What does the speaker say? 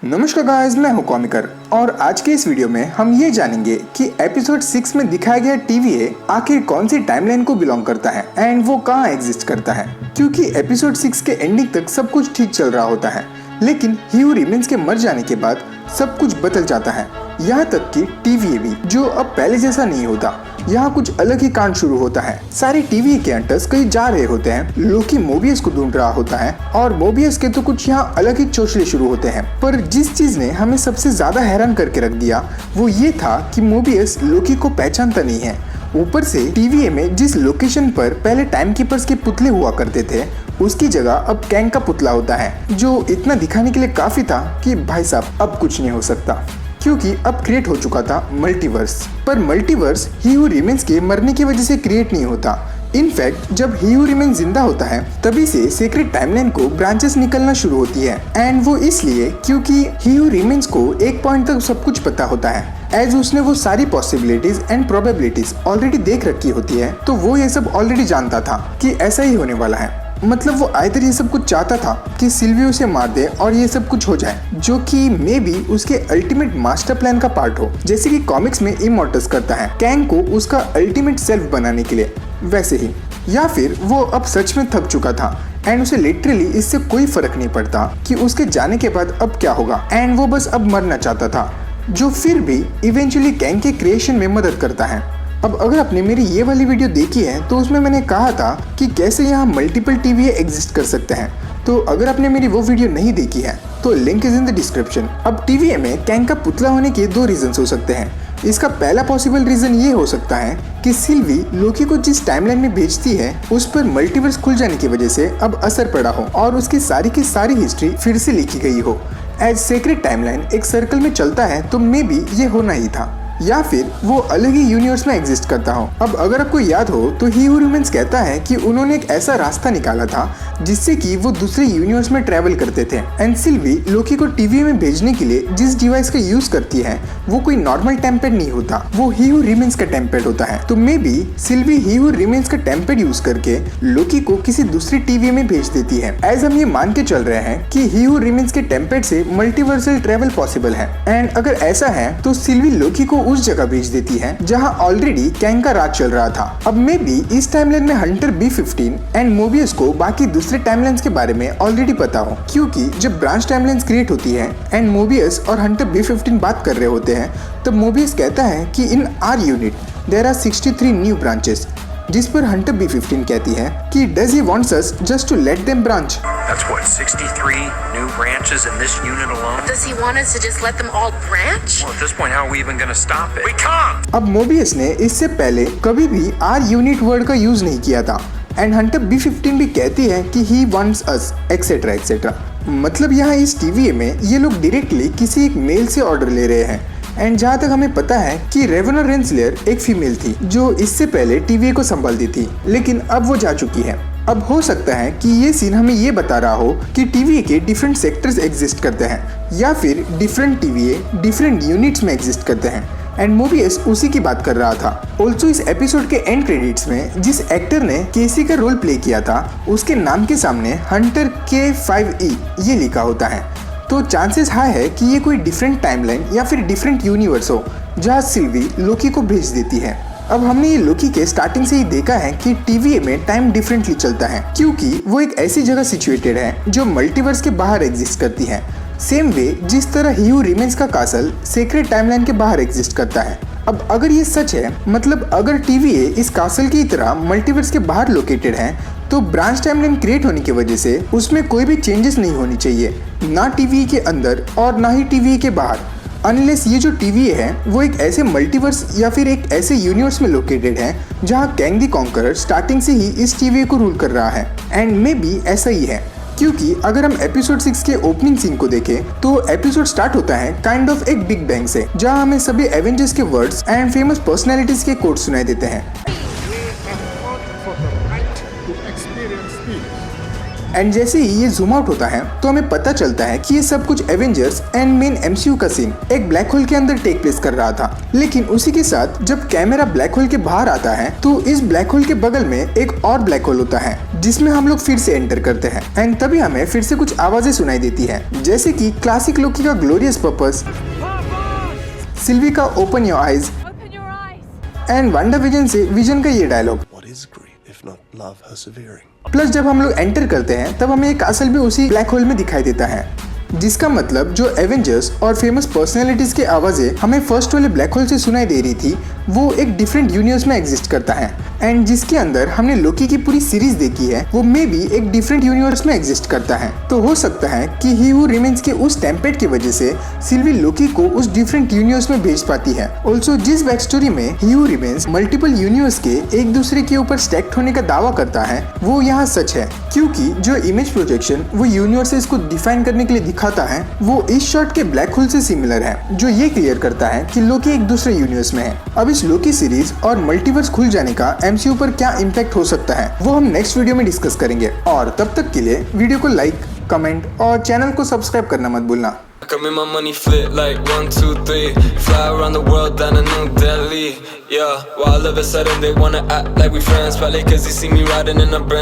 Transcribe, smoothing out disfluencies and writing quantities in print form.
नमस्कार गाइस, मैं हूं कॉमिकर और आज के इस वीडियो में हम ये जानेंगे कि एपिसोड 6 में दिखाया गया TVA आखिर कौन सी टाइमलाइन को बिलोंग करता है एंड वो कहाँ एग्जिस्ट करता है। क्योंकि एपिसोड 6 के एंडिंग तक सब कुछ ठीक चल रहा होता है, लेकिन ही हू रिमेन्स के मर जाने के बाद सब कुछ बदल जाता है। यहाँ तक कि TVA भी, जो अब पहले जैसा नहीं होता। यहाँ कुछ अलग ही कांड शुरू होता है। सारे TVA के हंटर्स कहीं जा रहे होते हैं। लोकी मोबियस को ढूंढ रहा होता है और मोबियस के तो कुछ यहाँ अलग ही चोचले शुरू होते हैं। पर जिस चीज ने हमें सबसे ज्यादा हैरान करके रख दिया वो ये था कि मोबियस लोकी को पहचानता नहीं है। ऊपर से TVA में जिस लोकेशन पर पहले टाइम कीपर्स के पुतले हुआ करते थे उसकी जगह अब कैंग का पुतला होता है, जो इतना दिखाने के लिए काफी था कि भाई साहब अब कुछ नहीं हो सकता, क्योंकि अब क्रिएट हो चुका था मल्टीवर्स। पर मल्टीवर्स ही हू रिमेन्स के मरने की वजह से क्रिएट नहीं होता। इनफैक्ट जब ही हू रिमेन्स जिंदा होता है तभी से सीक्रेट टाइमलाइन को ब्रांचेस निकलना शुरू होती है। एंड वो इसलिए क्योंकि ही हू रिमेन्स को एक पॉइंट तक सब कुछ पता होता है, एज उसने वो सारी पॉसिबिलिटीज एंड प्रोबेबिलिटीज ऑलरेडी देख रखी होती है। तो वो ये सब ऑलरेडी जानता था कि ऐसा ही होने वाला है। मतलब वो आयतर ये सब कुछ चाहता था कि सिल्वी उसे मार दे और ये सब कुछ हो जाए, जो कि मे बी उसके अल्टीमेट मास्टर प्लान का पार्ट हो, जैसे कि कॉमिक्स में इमॉर्टल्स करता है कैंग को उसका अल्टीमेट सेल्फ बनाने के लिए, वैसे ही। या फिर वो अब सच में थक चुका था एंड उसे लिटरली इससे कोई फर्क नहीं पड़ता कि उसके जाने के बाद अब क्या होगा, एंड वो बस अब मरना चाहता था, जो फिर भी इवेंचुअली कैंग के क्रिएशन में मदद करता है। अब अगर आपने मेरी ये वाली वीडियो देखी है तो उसमें मैंने कहा था कि कैसे यहाँ मल्टीपल TVA एग्जिस्ट कर सकते हैं। तो अगर आपने मेरी वो वीडियो नहीं देखी है तो link is in the description. अब TVA में कैंग का पुतला होने के दो रीजन हो सकते हैं। इसका पहला पॉसिबल रीजन ये हो सकता है कि सिल्वी लोकी को जिस टाइमलाइन में भेजती है उस पर मल्टीवर्स खुल जाने की वजह से अब असर पड़ा हो और उसकी सारी की सारी हिस्ट्री फिर से लिखी गई हो। एज सीक्रेट टाइमलाइन एक सर्कल में चलता है तो मे बी ये होना ही था, या फिर वो अलग ही यूनिवर्स में एग्जिस्ट करता हो। अब अगर आपको याद हो तो ही हू रिमेन्स कहता है कि उन्होंने एक ऐसा रास्ता निकाला था जिससे कि वो दूसरे यूनिवर्स में ट्रेवल करते थे। एंड सिल्वी लोकी को TVA में भेजने के लिए जिस डिवाइस का यूज करती है वो कोई नॉर्मल टेम्पेड नहीं होता, वो ही हू रिमेन्स का टेम्पेड होता है। तो may be Silvi he who remains का टेम्पेड यूज करके लोकी को किसी दूसरी TVA में भेज देती है। एज हम ये मान के चल रहे हैं कि ही हू रिमेन्स के टेम्पेड से मल्टीवर्सल ट्रेवल पॉसिबल है। एंड अगर ऐसा है तो सिल्वी लोकी को उस जगह भेज देती है जहां ऑलरेडी कैंग का राज चल रहा था। अब मे बी इस टाइमलाइन में हंटर B15 एंड मोबियस को बाकी दूसरे टाइमलाइंस के बारे में ऑलरेडी पता हो, क्योंकि जब ब्रांच टाइमलाइंस क्रिएट होती है एंड मोबियस और हंटर B15 बात कर रहे होते हैं तब मोबियस कहता है कि in R unit there are 63 new branches, जिस पर हंटर B15 कहती है कि does he wants us just to let them branch. That's what, 63 new branches in this unit alone? Does he want us to just let them all branch? Well, at this point, how are we even going to stop it? We can't! अब Mobius ने इससे पहले कभी भी are unit word का use नहीं किया था एंड हंटर B15 भी कहती है कि ही वांट्स अस एक्सेट्रा एक्सेट्रा। मतलब यहाँ इस TVA में ये लोग डायरेक्टली किसी एक मेल से ऑर्डर ले रहे हैं। एंड जहाँ तक हमें पता है कि रेवेना रेंसलेयर एक फीमेल थी जो इससे पहले TVA को संभालती थी, लेकिन अब वो जा चुकी है। अब हो सकता है कि ये सीन हमें ये बता रहा हो कि TVA के डिफरेंट सेक्टर्स एग्जिस्ट करते हैं या फिर डिफरेंट TVA डिफरेंट यूनिट्स में एग्जिस्ट करते हैं। एंड मोबियस उसी की बात कर रहा था। ऑल्सो इस एपिसोड के एंड क्रेडिट्स में जिस एक्टर ने केसी का रोल प्ले किया था उसके नाम के सामने हंटर K5E ये लिखा होता है। तो चांसेस हाई है कि ये कोई डिफरेंट टाइमलाइन या फिर डिफरेंट यूनिवर्स हो जहाँ सिल्वी लोकी को भेज देती है। अब हमने ये लोकी के स्टार्टिंग से ही देखा है कि TVA में टाइम डिफरेंटली चलता है, क्योंकि वो एक ऐसी जगह सिचुएटेड है जो मल्टीवर्स के बाहर एग्जिस्ट करती है। सेम वे जिस तरह ही हू रिमेन्स का कासल सीक्रेट टाइमलाइन के बाहर एग्जिस्ट करता है। अब अगर ये सच है, मतलब अगर TVA इस कासल की तरह मल्टीवर्स के बाहर लोकेटेड है, तो ब्रांच टाइमलाइन क्रिएट होने की वजह से उसमें कोई भी चेंजेस नहीं होनी चाहिए, ना TVA के अंदर और ना ही TVA के बाहर, अनलेस ये जो TVA है वो एक ऐसे मल्टीवर्स या फिर एक ऐसे यूनिवर्स में लोकेटेड है जहाँ कैंग द कॉन्करर स्टार्टिंग से ही इस TVA को रूल कर रहा है। एंड मे बी ऐसा ही है, क्योंकि अगर हम एपिसोड 6 के ओपनिंग सीन को देखें तो एपिसोड स्टार्ट होता है काइंड ऑफ एक बिग बैंग से, जहां हमें सभी एवेंजर्स के वर्ड्स एंड फेमस पर्सनैलिटीज के कोट सुनाई देते हैं। एंड जैसे ही ये जूम आउट होता है तो हमें पता चलता है कि ये सब कुछ एवेंजर्स एंड मेन एमसीयू का सीन एक ब्लैक होल के अंदर टेक प्लेस कर रहा था। लेकिन उसी के साथ जब कैमरा ब्लैक होल के बाहर आता है तो इस ब्लैक होल के बगल में एक और ब्लैक होल होता है जिसमें हम लोग फिर से एंटर करते हैं एंड तभी हमें फिर से कुछ आवाजें सुनाई देती है, जैसे कि क्लासिक लोकी का ग्लोरियस पर्पस, सिल्वी का open your eyes and Wanda vision से विजन का ये डायलॉग। प्लस जब हम लोग एंटर करते हैं तब हमें एक कासल भी उसी ब्लैक होल में दिखाई देता है, जिसका मतलब जो एवेंजर्स और फेमस पर्सनालिटीज की आवाजें हमें फर्स्ट वाले ब्लैक होल से सुनाई दे रही थी वो एक डिफरेंट यूनिवर्स में एग्जिस्ट करता है एंड जिसके अंदर हमने लोकी की पूरी सीरीज देखी है वो मे भी एक डिफरेंट यूनिवर्स में एग्जिस्ट करता है। तो हो सकता है कि ही हू रिमेन्स के उस टेम्पलेट की वजह से सिल्वी लोकी को उस डिफरेंट यूनिवर्स में भेज पाती है। ऑल्सो जिस बैक स्टोरी में ही हू रिमेन्स मल्टीपल यूनिवर्स के एक दूसरे के ऊपर स्टैक्ड होने का दावा करता है वो यहाँ सच है, क्योंकि जो इमेज प्रोजेक्शन वो यूनिवर्सेस को डिफाइन करने के लिए दिखाता है वो इस शॉट के ब्लैक होल से सिमिलर है, जो ये क्लियर करता है कि लोकी एक दूसरे यूनिवर्स में है। अब इस लोकी सीरीज और मल्टीवर्स खुल जाने का एमसीयू पर क्या इम्पैक्ट हो सकता है वो हम नेक्स्ट वीडियो में डिस्कस करेंगे, और तब तक के लिए वीडियो को लाइक, कमेंट और चैनल को सब्सक्राइब करना मत भूलना। Come in, my money flip like 1, 2, 3. Fly around the world down to New Delhi. Yeah, while all of a sudden they wanna act like we friends, probably 'cause they see me riding in a brand.